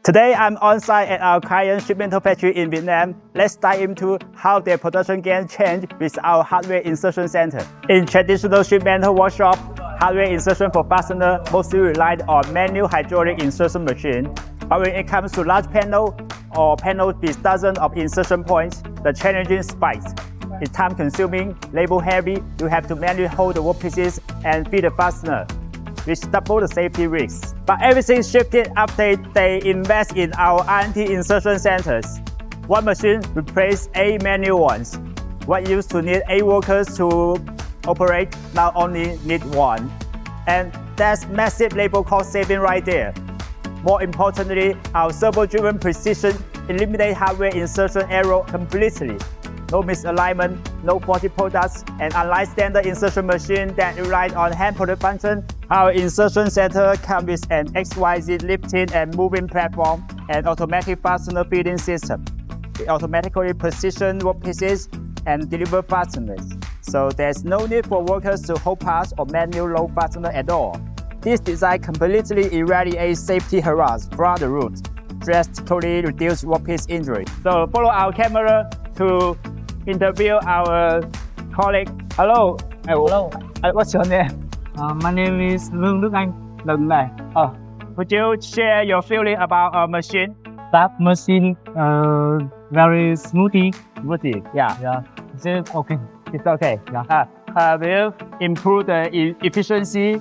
Today, I'm on site at our client sheet metal factory in Vietnam. Let's dive into how their production game changed with our hardware insertion center. In traditional sheet metal workshop, hardware insertion for fastener mostly relied on manual hydraulic insertion machine. But when it comes to large panel or panels with dozens of insertion points, the challenging spikes. It's time-consuming, labor-heavy. You have to manually hold the workpieces and feed the fastener, which double the safety risks. But everything shifted after they invest in our RNT insertion centers. One machine replaced 8 manual ones. What used to need 8 workers to operate now only need 1. And that's massive labor cost saving right there. More importantly, our servo-driven precision eliminates hardware insertion error completely. No misalignment, no faulty products, and unlike standard insertion machine that relied on hand-pulled function, our insertion center comes with an XYZ lifting and moving platform and automatic fastener feeding system. It automatically positions workpieces and deliver fasteners, so there's no need for workers to hold parts or manual load fastener at all. This design completely eradicates safety harass from the root, drastically reduce workpiece injury. So follow our camera to interview our colleague. Hello. Hello. What's your name? My name is Lương Đức Anh. Would you share your feeling about our machine? That machine very smoothly. Yeah. It's okay. It's okay. Yeah. Will improve the efficiency.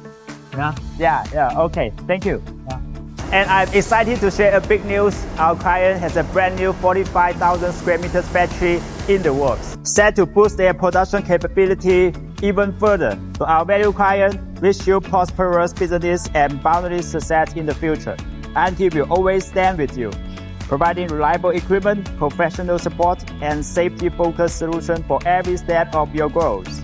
Yeah. Okay. Thank you. Yeah. And I'm excited to share a big news. Our client has a brand new 45,000 square meters factory in the works, set to boost their production capability even further. To our value client, wish you prosperous business and boundary success in the future. RNT will always stand with you, providing reliable equipment, professional support, and safety-focused solution for every step of your goals.